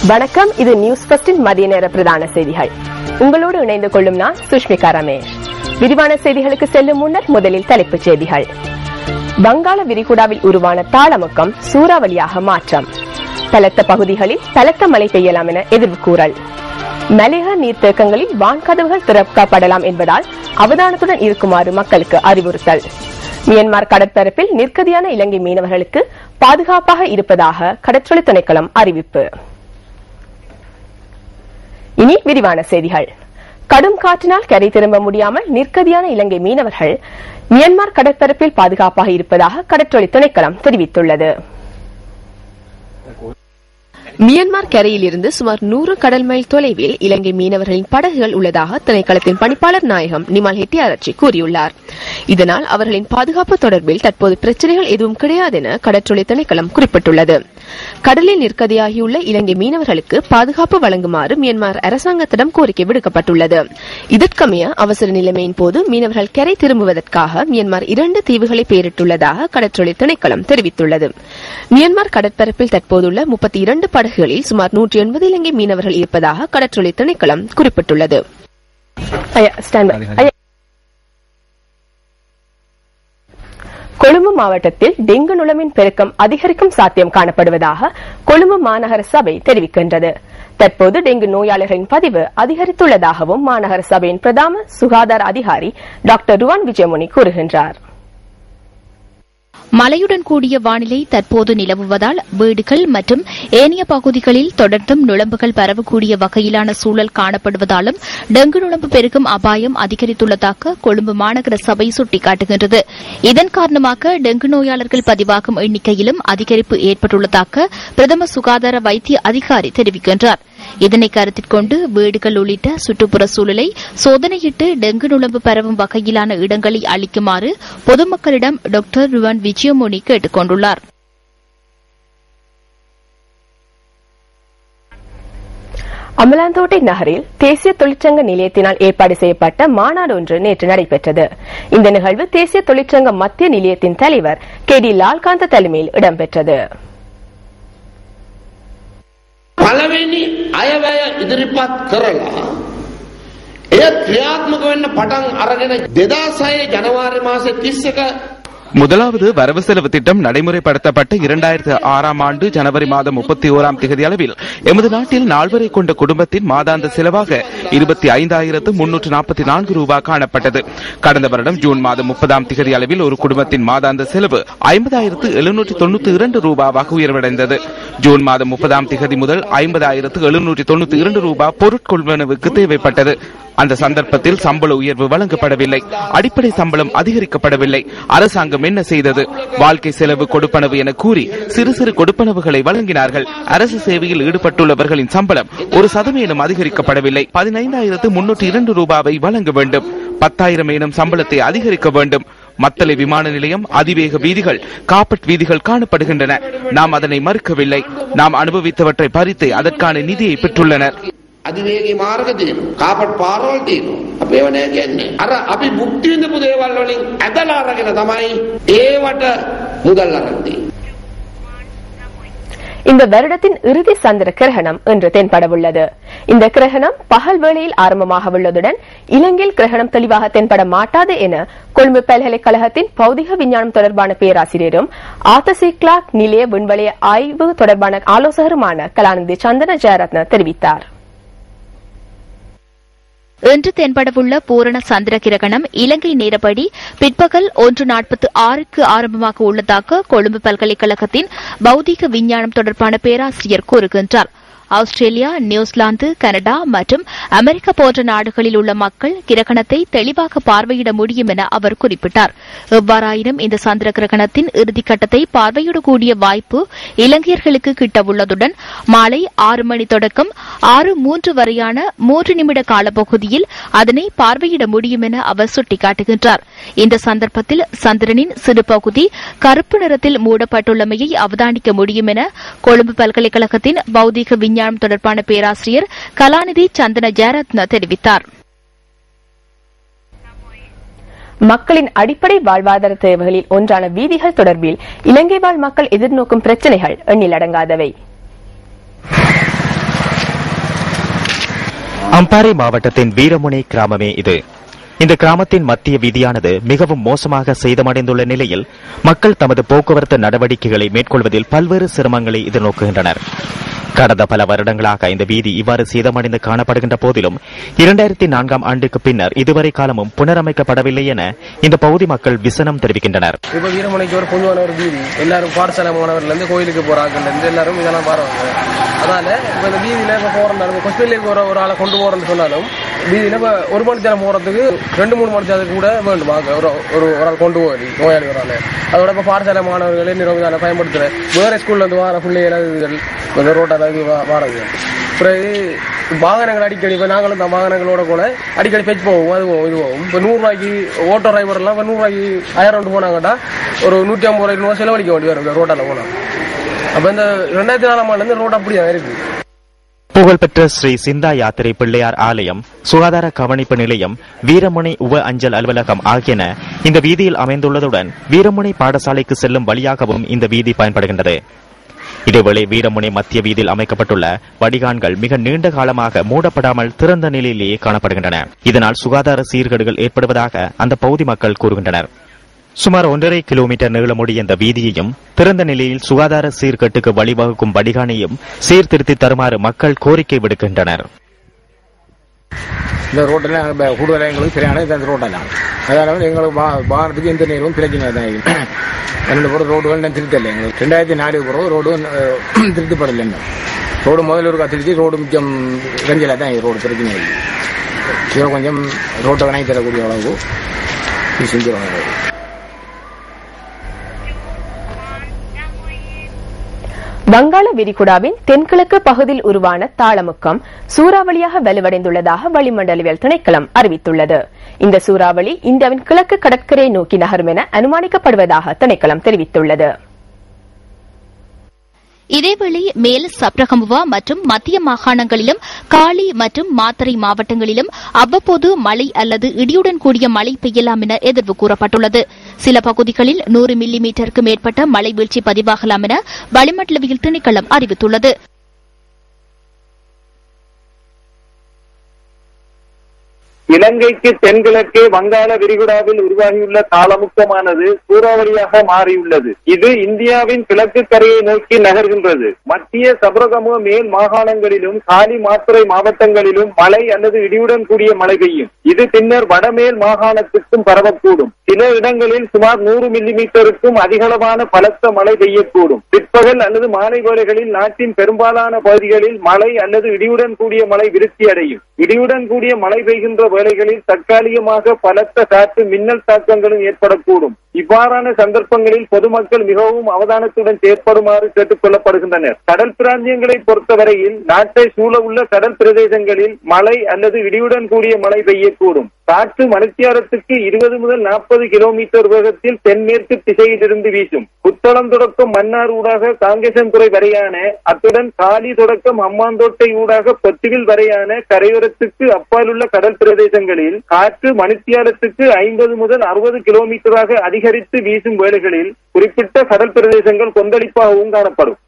வணக்கம். இது நியூஸ் ஃபர்ஸ்டின் மதிய நேர பிரதான செய்திகள். உங்களோடு இணைந்து கொள்ளும் நான் சுஷ்மிகா ரமேஷ். விரிவான செய்திகளுக்கு செல்லும் முன்னர் முதலில் தலைப்புச் செய்திகள். வங்காள விரிகுடாவில் உருவான தாளமுக்கம் சூறாவளியாக மாற்றம். பலத்த பகுதிகளில் பலத்த மழை பெய்யலாம் என எதிர்வு கூறல். மலையக நீர்த்தேக்கங்களில் வான்கதவுகள் திறக்கப்படலாம் என்பதால் அவதானத்துடன் இருக்குமாறு மக்களுக்கு அறிவுறுத்தல். மியான்மர் கடற்பரப்பில் நிற்கதியான இலங்கை மீனவர்களுக்கு பாதுகாப்பாக இருப்பதாக கடற்றொழி திணைக்களம் அறிவிப்பு. இனி விரிவான செய்திகள். கடும் காற்றினால் கரை திரும்ப முடியாமல் நிற்கதியான இலங்கை மீனவர்கள் மியான்மர் கடற்பரப்பில் பாதுகாப்பாக இருப்பதாக கடற்றொழி திணைக்களம் தெரிவித்துள்ளது. மியான்மர் கரையில் இருந்து சுமார் 100 கடல் மைல் தொலைவில் இலங்கை மீனவர்களின் படகுகள் உள்ளதாக திணைக்களத்தின் பணிப்பாளர் நாயகம் நிமல் ஹெட்டியாராச்சி கூறியுள்ளார். இதனால் அவர்களின் பாதுகாப்பு தொடர்பில் தற்போது பிரச்சினைகள் எதுவும் கிடையாது என கடற்றொழி திணைக்களம் குறிப்பிட்டுள்ளது. கடலில் நிற்கதியாகியுள்ள இலங்கை மீனவர்களுக்கு பாதுகாப்பு வழங்குமாறு மியான்மர் அரசாங்கத்திடம் கோரிக்கை விடுக்கப்பட்டுள்ளது. இதற்கமைய அவசர நிலைமையின் போது மீனவர்கள் கரை திரும்புவதற்காக மியான்மர் 2 தீவுகளை பெயரிட்டுள்ளதாக கடற்றொழி திணைக்களம் தெரிவித்துள்ளது. மியான்மர் கடற்பரப்பில் தற்போதுள்ள 32 படகுகளில் சுமார் 180 இலங்கை மீனவர்கள் இருப்பதாக கடற்றொழி திணைக்களம் குறிப்பிட்டுள்ளது. கொழும்பு மாவட்டத்தில் டெங்கு நுளம்பின் பெருக்கம் அதிகரிக்கும் சாத்தியம் காணப்படுவதாக கொழும்பு மாநகர சபை தெரிவிக்கின்றது. தற்போது டெங்கு நோயாளர்களின் பதிவு அதிகரித்துள்ளதாகவும் மாநகர சபையின் பிரதான சுகாதார அதிகாரி டாக்டர் ருவான் விஜயமுனி கூறுகின்றார். மழையுடன் கூடிய வானிலை தற்போது நிலவுவதால் வீடுகள் மற்றும் ஏனைய பகுதிகளில் தொடர்ந்தும் நுளம்புகள் பரவக்கூடிய வகையிலான சூழல் காணப்படுவதாலும் டெங்கு நுளம்பு பெருகும் அபாயம் அதிகரித்துள்ளதாக கொழும்பு மாநகர சபை சுட்டிக்காட்டுகின்றது. இதன் காரணமாக டெங்கு நோயாளர்கள் பதிவாகும் எண்ணிக்கையிலும் அதிகரிப்பு ஏற்பட்டுள்ளதாக பிரதம சுகாதார வைத்திய அதிகாரி தெரிவிக்கின்றார். இதனை கருத்தில் கொண்டு வீடுகள் உள்ளிட்ட சுற்றுப்புற சூழலை சோதனையிட்டு டெங்கு நுளம்பு பரவும் வகையிலான இடங்களை அளிக்குமாறு பொதுமக்களிடம் டாக்டர் ருவான் விஜயமுனி கேட்டுக் கொண்டுள்ளார். அமலாந்தோட்டை நகரில் தேசிய தொழிற்சங்க நிலையத்தினால் ஏற்பாடு செய்யப்பட்ட மாநாடு ஒன்று நேற்று நடைபெற்றது. இந்த நிகழ்வு தேசிய தொழிற்சங்க மத்திய நிலையத்தின் தலைவர் கே.டி. லால்காந்த தலைமையில் இடம்பெற்றது. පළවෙනි අයවැය ඉදිරිපත් කරලා එය ක්‍රියාත්මක වෙන්න පටන් අරගෙන 2006 ජනවාරි මාසේ 31 முதலாவது வரவு செலவு திட்டம் நடைமுறைப்படுத்தப்பட்ட 2006 ஆண்டு ஜனவரி மாதம் 31 தேதி அளவில் எமது நாட்டில் நால்வரை கொண்ட குடும்பத்தின் மாதாந்த செலவாக 25,344 ரூபாய் காணப்பட்டது. கடந்த வருடம் ஜூன் மாதம் 30 தேதி அளவில் ஒரு குடும்பத்தின் மாதாந்த செலவு 50,792 ரூபாவாக உயர்வடைந்தது. ஜூன் மாதம் 30 தேதி முதல் 50,792 ரூபாய் பொருட்கொள்வனவுக்கு தேவைப்பட்டது. அந்த சந்தர்ப்பத்தில் சம்பள உயர்வு வழங்கப்படவில்லை. அடிப்படை சம்பளம் அதிகரிக்கப்படவில்லை. அரசாங்கம் என்ன செய்தது? வாழ்க்கை செலவு கொடுப்பனவு என கூறி சிறு சிறு கொடுப்பனவுகளை வழங்கினார்கள். அரசு சேவையில் ஈடுபட்டுள்ளவர்களின் சம்பளம் 1% அதிகரிக்கப்படவில்லை. 15,302 ரூபாவை வழங்க வேண்டும். 10,000 எனும் சம்பளத்தை அதிகரிக்க வேண்டும். மத்தளை விமான நிலையம், அதிவேக வீதிகள், காப்பட் வீதிகள் காணப்படுகின்றன. நாம் அதனை மறுக்கவில்லை. நாம் அனுபவித்தவற்றை பறித்து அதற்கான நிதியை பெற்றுள்ளனர். අධිවේගී මාර්ග තියෙනවා, කාපට් පාරවල් තියෙනවා. අපි ඒව නෑ කියන්නේ. අර අපි මුක්ති විඳපු දේවල් වලින් ඇදලා අරගෙන තමයි ඒවට මුදල් අරන් තියෙන්නේ. இந்த வருடத்தின் இறுதி சந்திர கிரகணம் இன்று தென்படவுள்ளது. இந்த கிரகணம் பகல் வேளையில் ஆரம்பமாக உள்ளதுடன் இலங்கையில் கிரகணம் தெளிவாக தென்பட மாட்டாது என கொழும்பு பல்கலைக்கழகத்தின் பௌதிக விஞ்ஞானம் தொடர்பான பேராசிரியரும் ஆர்தர் கிளார்க் நிலைய விண்வெளி ஆய்வு தொடர்பான ஆலோசகருமான கலாநிதி சந்தன ஜெயரத்ன தெரிவித்தார். இன்று தென்படவுள்ள பூரண சந்திர கிரகணம் இலங்கை நேரப்படி பிற்பகல் 1:46 ஆரம்பமாக உள்ளதாக கொழும்பு பல்கலைக்கழகத்தின் பௌதிக விஞ்ஞானம் தொடர்பான பேராசிரியர் கூறுகின்றார். ஆஸ்திரேலியா, நியூசிலாந்து, கனடா மற்றும் அமெரிக்கா போன்ற நாடுகளில் உள்ள மக்கள் கிரகணத்தை தெளிவாக பார்வையிட முடியும் என அவர் குறிப்பிட்டார். எவ்வாறாயினும் இந்த சந்திர கிரகணத்தின் இறுதிக்கட்டத்தை பார்வையிடக்கூடிய வாய்ப்பு இலங்கையர்களுக்கு கிட்டவுள்ளதுடன் மாலை 6 மணி தொடக்கம் 6:03 வரையான 3 நிமிட காலப்பகுதியில் அதனை பார்வையிட முடியும் என அவர் சுட்டிக்காட்டுகின்றார். இந்த சந்தர்ப்பத்தில் சந்திரனின் சிறு பகுதி கருப்பு நிறத்தில் மூடப்பட்டுள்ளமையை அவதானிக்க முடியும் என கொழும்பு பல்கலைக்கழகத்தின் பௌதிக விஞ்ஞானம் தொடர்பான பேராசிரியர் கலாநிதி சந்தன ஜெயரத்ன தெரிவித்தார். மக்களின் அடிப்படை வாழ்வாதார தேவைகளில் ஒன்றான வீதிகள் தொடர்பில் இலங்கை வாழ் மக்கள் எதிர்நோக்கும் பிரச்சினைகள் எண்ணிலடங்காதவை. அம்பாறை மாவட்டத்தின் வீரமுனை கிராமமே இது. இந்த கிராமத்தின் மத்திய வீதியானது மிகவும் மோசமாக சேதமடைந்துள்ள நிலையில் மக்கள் தமது போக்குவரத்து நடவடிக்கைகளை மேற்கொள்வதில் பல்வேறு சிரமங்களை எதிர்நோக்குகின்றனர். கடந்த பல வருடங்களாக இந்த வீதி இவ்வாறு சேதமடைந்து காணப்படுகின்ற போதிலும் 2004ஆம் ஆண்டுக்கு பின்னர் இதுவரை காலமும் புனரமைக்கப்படவில்லை என இந்த பகுதி மக்கள் விசனம் தெரிவிக்கின்றனர். இப்ப வீரமனைக்கு ஒரு பொதுவான ஒரு வீதி, எல்லாரும் பாடசாலை மாணவர்கள் இருந்து கோயிலுக்கு போறாங்க, எல்லாரும் இதெல்லாம் பாருவாங்க. அதனால இப்ப இந்த வீதியில இப்ப போறோம், கொஸ்டின்லேக்கு ஒரு ஆளை கொண்டு போறோம்னு சொன்னாலும் வீதியில இப்ப 1 மணி நேரம் போறதுக்கு 2-3 மணி நேரத்துக்கு கூட வேண்டும். ஒரு ஆள் கொண்டு போய் நோயாளி ஒரு ஆள். அதோட இப்ப பாடசாலை மாணவர்களே நிறுவனம் பயன்படுத்துற வேற ஸ்கூல்ல இருந்து வர பிள்ளைகள் ரோட்டால வாரது. பிறகு வாகனங்கள் அடிக்கடி இப்ப நாங்களும் இந்த வாகனங்களோட கூட அடிக்கடி பெச்சு போவோம், அது போவோம், இது போவோம். இப்ப 100 ரூபாய்க்கு ஓட்டோ டிரைவர் எல்லாம் 100 ரூபாய்க்கு 1000 போனாங்கட்டா ஒரு 150 ரூபாய் செலவழிக்க வேண்டி வரும் ரோட்டால போனா. அப்ப இந்த 2004ஆம் ஆண்டுல இருந்து ரோட் அப்படியா இருக்கு. புகழ்பெற்ற ஸ்ரீ சிந்தா யாத்திரை பிள்ளையார் ஆலயம், சுகாதார கவனிப்பு நிலையம், வீரமுனை உப அஞ்சல் அலுவலகம் ஆகியன இந்த வீதியில் அமைந்துள்ளதுடன் வீரமுனை பாடசாலைக்கு செல்லும் வழியாகவும் இந்த வீதி பயன்படுகின்றது. இதேவேளை வீரமுனை மத்திய வீதியில் அமைக்கப்பட்டுள்ள வடிகான்கள் மிக நீண்ட காலமாக மூடப்படாமல் திறந்த நிலையிலேயே காணப்படுகின்றன. இதனால் சுகாதார சீர்கேடுகள் ஏற்படுவதாக அந்த பகுதி மக்கள் கூறுகின்றனர். சுமார் 1.5 கிலோமீட்டர் நீளமுடைய இந்த வீதியையும் திறந்த நிலையில் சுகாதார சீர்கேட்டுக்கு வழிவகுக்கும் வடிகானையும் சீர்திருத்தி தருமாறு மக்கள் கோரிக்கை விடுக்கின்றனர். இந்த ரோட்டெல்லாம் கூடுதலாக எங்களுக்கு சரியான இந்த ரோட்டெல்லாம் அதனால எங்களுக்கு வாகனத்துக்கு எந்த நேரமும் பிரச்சனை தான். 2 பேரும் ரோடுகள் திருத்தலை. எங்களுக்கு 2004 பிறகு ரோடு திருத்தப்படலை. ரோடு முதல்ல ஒரு திருத்தி ரோடு மிச்சம் கஞ்சலாக தான் ரோடு பிரச்சனை இல்லை. இதை கொஞ்சம் ரோட்டை வணங்கி தரக்கூடிய அளவுக்கு செஞ்சிருவாங்க. வங்காள விரிகுடாவின் தென்கிழக்கு பகுதியில் உருவான தாளமுக்கம் சூறாவளியாக வலுவடைந்துள்ளதாக வளிமண்டலவியல் திணைக்களம் அறிவித்துள்ளது. இந்த சூறாவளி இந்தியாவின் கிழக்கு கடற்கரையை நோக்கி நகரும் என அனுமானிக்கப்படுவதாக திணைக்களம் தெரிவித்துள்ளது. இதேவேளை மேல் சப்ரகமுவா மற்றும் மத்திய மாகாணங்களிலும் காலி மற்றும் மாத்தறை மாவட்டங்களிலும் அவ்வப்போது மழை அல்லது இடியுடன் கூடிய மழை பெய்யலாம் என எதிர்வு கூறப்பட்டுள்ளது. சில பகுதிகளில் 100 மில்லிமீட்டருக்கு மேற்பட்ட மழை வீழ்ச்சி பதிவாகலாம் என வளிமண்டலவியல் திணைக்களம் அறிவித்துள்ளது. இலங்கைக்கு தென்கிழக்கே வங்காள விரிகுடாவில் உருவாகியுள்ள தாளமுக்கமானது சூறாவளியாக மாறியுள்ளது. இது இந்தியாவின் கிழக்கு கரையை நோக்கி நகர்கின்றது. மத்திய சபரகமுவ மேல் மாகாணங்களிலும் காலி மாத்துறை மாவட்டங்களிலும் மழை அல்லது இடியுடன் கூடிய மழை பெய்யும். இது பின்னர் வடமேல் மாகாணத்துக்கும் பரவக்கூடும். சில இடங்களில் சுமார் 100 மில்லிமீட்டருக்கும் அதிகளவான பலத்த மழை பெய்யக்கூடும். பிற்பகல் அல்லது மாலை வேளைகளில் நாட்டின் பெரும்பாலான பகுதிகளில் மழை அல்லது இடியுடன் கூடிய மழை விருத்தியடையும். இடியுடன் கூடிய மழை பெய்கின்ற வேளைகளில் தற்காலிகமாக பலத்த காற்று மின்னல் தாக்கங்களும் ஏற்படக்கூடும். இவ்வாறான சந்தர்ப்பங்களில் பொதுமக்கள் மிகவும் அவதானத்துடன் செயற்படுமாறு கேட்டுக் கொள்ளப்படுகின்றனர். கடல் பிராந்தியங்களை பொறுத்தவரையில் நாட்டை சூழ உள்ள கடல் பிரதேசங்களில் மழை அல்லது இடியுடன் கூடிய மழை பெய்யக்கூடும். காற்று மணித்தியாலத்துக்கு 20 முதல் 40 கிலோமீட்டர் வேகத்தில் தென்மேற்கு திசையிலிருந்து வீசும். புத்தளம் தொடக்கம் மன்னார் ஊடாக காங்கேசன்துறை வரையான, அத்துடன் காலி தொடக்கம் அம்மாந்தோட்டை ஊடாக பொத்துவில் வரையான கரையோரத்துக்கு அப்பாலுள்ள கடல் பிரதேசங்களில் காற்று மணித்தியாலத்துக்கு 50 முதல் 60 கிலோமீட்டராக அதிகரித்து வீசும் வேளைகளில் குறிப்பிட்ட கடல் பிரதேசங்கள் கொந்தளிப்பாகவும் காணப்படும்.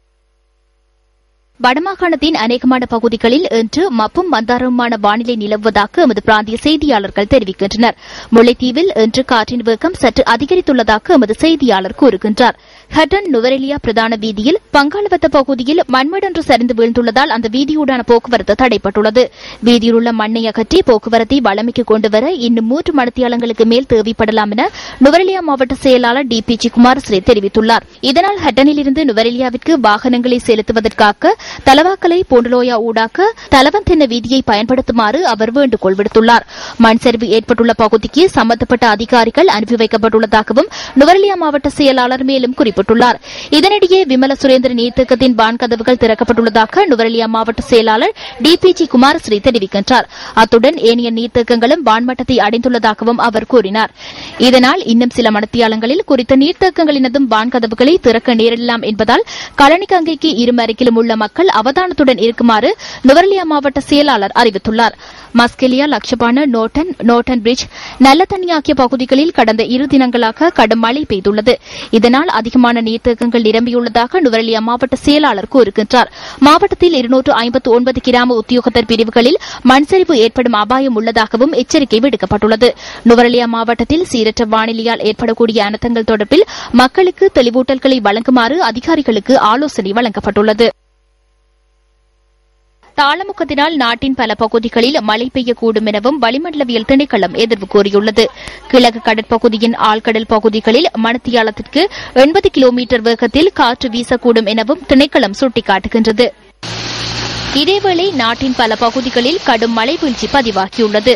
வடமாகாணத்தின் அநேகமான பகுதிகளில் இன்று மப்பும் மந்தாரமுமான வானிலை நிலவுவதாக எமது பிராந்திய செய்தியாளர்கள் தெரிவிக்கின்றனர். முல்லைத்தீவில் இன்று காற்றின் வேகம் சற்று அதிகரித்துள்ளதாக எமது செய்தியாளர் கூறுகின்றார். ஹட்டன் நுவரெலியா பிரதான வீதியில் பங்காளவத்த பகுதியில் மண்மேடொன்று சரிந்து வீழ்ந்துள்ளதால் அந்த வீதியூடான போக்குவரத்து தடைப்பட்டுள்ளது. வீதியில் உள்ள மண்ணை அகற்றி போக்குவரத்தை வளமைக்கு கொண்டுவர இன்னும் 3 மணித்தியாலங்களுக்கு மேல் தேவைப்படலாம் என நுவரெலியா மாவட்ட செயலாளர் DPG குமாரஸ்ரீ தெரிவித்துள்ளார். இதனால் ஹட்டனிலிருந்து நுவரெலியாவிற்கு வாகனங்களை செலுத்துவதற்காக தலவாக்கலை போண்டலோயா ஊடாக தலவந்தென்ன வீதியை பயன்படுத்துமாறு அவர் வேண்டுகோள் விடுத்துள்ளார். மண் சரிவு ஏற்பட்டுள்ள பகுதிக்கு சம்பந்தப்பட்ட அதிகாரிகள் அனுப்பி வைக்கப்பட்டுள்ளதாகவும் நுவரெலியா மாவட்ட செயலாளர் மேலும் குறிப்பிட்டுள்ளார். இதனிடையே விமல சுரேந்திர நீர்த்தேக்கத்தின் வான்கதவுகள் திறக்கப்பட்டுள்ளதாக நுவரெலியா மாவட்ட செயலாளர் DPG குமாரஸ்ரீ தெரிவிக்கின்றார். அத்துடன் ஏனைய நீர்த்தேக்கங்களும் வான்மட்டத்தை அடைந்துள்ளதாகவும் அவர் கூறினார். இதனால் இன்னும் சில மணித்தியாலங்களில் குறித்த நீர்த்தேக்கங்களினதும் வான்கதவுகளை திறக்க நேரிடலாம் என்பதால் கலனிகங்கைக்கு இருமருகிலும் உள்ள மக்கள் அவதானத்துடன் இருக்குமாறு நுவரெலியா மாவட்ட செயலாளர் அறிவித்துள்ளார். மஸ்கெலியா, லக்ஷபான, நோட்டன் பிரிட்ஜ், நல்ல தண்ணி ஆகிய பகுதிகளில் கடந்த 2 தினங்களாக கடும் மழை பெய்துள்ளது. இதனால் அதிகமான போதுமான நீர்த்தேக்கங்கள் நிரம்பியுள்ளதாக நுவரெலியா மாவட்ட செயலாளர் கூறுகின்றார். மாவட்டத்தில் 259 கிராம உத்தியோகத்தர் பிரிவுகளில் மண்சரிவு ஏற்படும் அபாயம் உள்ளதாகவும் எச்சரிக்கை விடுக்கப்பட்டுள்ளது. நுவரெலியா மாவட்டத்தில் சீரற்ற வானிலையால் ஏற்படக்கூடிய அனர்த்தங்கள் தொடர்பில் மக்களுக்கு தெளிவூட்டல்களை வழங்குமாறு அதிகாரிகளுக்கு ஆலோசனை வழங்கப்பட்டுள்ளது. தாளமுக்கத்தினால் நாட்டின் பல பகுதிகளில் மழை பெய்யக்கூடும் எனவும் வளிமண்டலவியல் திணைக்களம் எதிர்வு கூறியுள்ளது. கிழக்கு கடற்பகுதியின் ஆழ்கடல் பகுதிகளில் மணித்தியாலத்திற்கு 80 கிலோமீட்டர் வேகத்தில் காற்று வீசக்கூடும் எனவும் திணைக்களம் சுட்டிக்காட்டுகின்றது. இதேவேளை நாட்டின் பல பகுதிகளில் கடும் மழை வீழ்ச்சி பதிவாகியுள்ளது.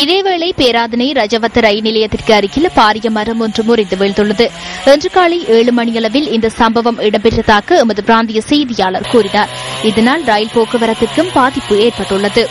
இதேவேளை பேராதனை ரஜவத்த ரயில் நிலையத்திற்கு அருகில் பாரிய மரம் ஒன்று முறிந்து வீழ்ந்துள்ளது. இன்று காலை 7 மணியளவில் இந்த சம்பவம் இடம்பெற்றதாக எமது பிராந்திய செய்தியாளர் கூறினார். இதனால் ரயில் போக்குவரத்திற்கும் பாதிப்பு ஏற்பட்டுள்ளது.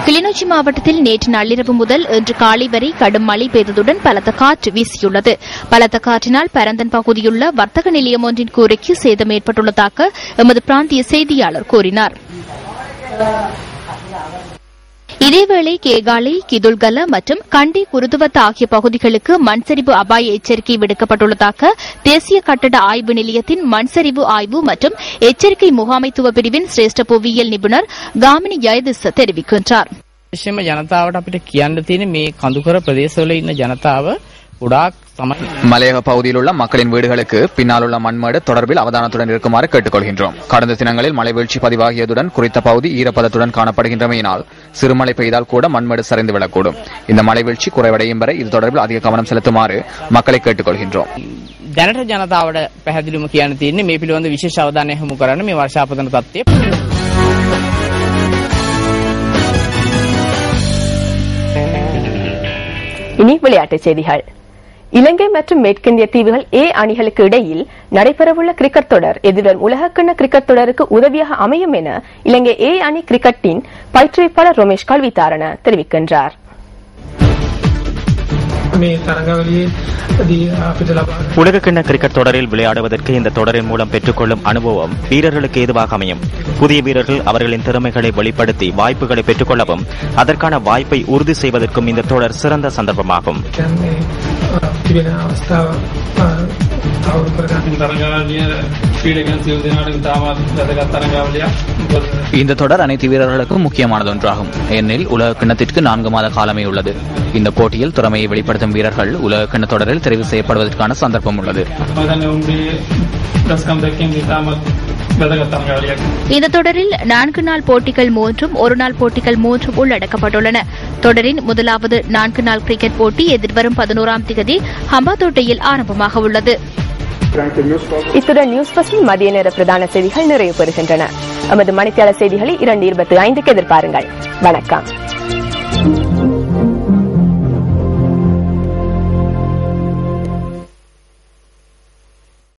கிளிநொச்சி மாவட்டத்தில் நேற்று நள்ளிரவு முதல் இன்று காலை வரை கடும் மழை பெய்ததுடன் பலத்த காற்று வீசியுள்ளது. பலத்த காற்றினால் பரந்தன் பகுதியுள்ள வர்த்தக நிலையம் ஒன்றின் கூரைக்கு சேதம் ஏற்பட்டுள்ளதாக எமது பிராந்திய செய்தியாளர் கூறினார். இதேவேளை கேகாலை, கிதுல்கல மற்றும் கண்டி குருதுவத் ஆகிய பகுதிகளுக்கு மண்சரிவு அபாய எச்சரிக்கை விடுக்கப்பட்டுள்ளதாக தேசிய கட்டட ஆய்வு நிலையத்தின் மண்சரிவு ஆய்வு மற்றும் எச்சரிக்கை முகாமைத்துவ பிரிவின் சிரேஷ்ட புவியியல் நிபுணர் காமினி ஜெயதிஸ் தெரிவிக்கின்றார். විශේෂයෙන්ම ජනතාවට අපිට කියන්න තියෙන්නේ මේ කඳුකර ප්‍රදේශවල ඉන්න ජනතාව ගොඩාක් மலையக பகுதியில் உள்ள மக்களின் வீடுகளுக்கு பின்னால் உள்ள மண்மேடு தொடர்பில் அவதானத்துடன் இருக்குமாறு கேட்டுக்கொள்கின்றோம். கடந்த தினங்களில் மழை வீழ்ச்சி பதிவாகியதுடன் குறித்த பகுதி ஈரப்பதத்துடன் காணப்படுகின்றமையினால் சிறுமழை பெய்தால் கூட மண்மேடு சரிந்துவிடக்கூடும். இந்த மழை வீழ்ச்சி குறைவடையும் வரை இது தொடர்பில் அதிக கவனம் செலுத்துமாறு மக்களை கேட்டுக்கொள்கின்றோம். දැනට ජනතාවට පැහැදිලිවම කියන්න තියෙන්නේ මේ පිළිබඳ විශේෂ අවධානය යොමු කරන්න මේ වර්ෂාපතන තත්ත්වය. இனி விளையாட்டுச் செய்திகள். இலங்கை மற்றும் மேற்கிந்திய தீவுகள் ஏ அணிகளுக்கு இடையில் நடைபெறவுள்ள கிரிக்கெட் தொடர் எதிர்வரும் உலகக்கிண்ண கிரிக்கெட் தொடருக்கு உதவியாக அமையும் என இலங்கை ஏ அணி கிரிக்கெட்டின் பயிற்றுவிப்பாளர் ரமேஷ் கல்விதாரண தெரிவிக்கின்றார். உலகக்கிண்ண கிரிக்கெட் தொடரில் விளையாடுவதற்கு இந்த தொடரின் மூலம் பெற்றுக்கொள்ளும் அனுபவம் வீரர்களுக்கு ஏதுவாக அமையும். புதிய வீரர்கள் அவர்களின் திறமைகளை வெளிப்படுத்தி வாய்ப்புகளை பெற்றுக்கொள்ளவும் அதற்கான வாய்ப்பை உறுதி செய்வதற்கும் இந்த தொடர் சிறந்த சந்தர்ப்பமாகும். இந்த தொடர் அனைத்து வீரர்களுக்கும் முக்கியமானது ஒன்றாகும். ஏனெனில் உலக கிண்ணத்திற்கு 4 மாத காலமே உள்ளது. இந்த போட்டியில் திறமையை வெளிப்படுத்தும் வீரர்கள் உலக கிண்ண தொடரில் தெரிவு செய்யப்படுவதற்கான சந்தர்ப்பம் உள்ளது. இந்த தொடரில் 4 நாள் போட்டிகள் 3 1 நாள் போட்டிகள் 3 உள்ளடக்கப்பட்டுள்ளன. தொடரின் முதலாவது 4 நாள் கிரிக்கெட் போட்டி எதிர்வரும் 11ஆம் தேதி ஹம்பாந்தோட்டையில் ஆரம்பமாக உள்ளது. இத்துடன் நியூஸ் பஸ்டில் மதிய நேர பிரதான செய்திகள் நிறைவு பெறுகின்றன. நமது மணித்தியாளர் செய்திகளை 2:25 எதிர்பாருங்கள். வணக்கம்.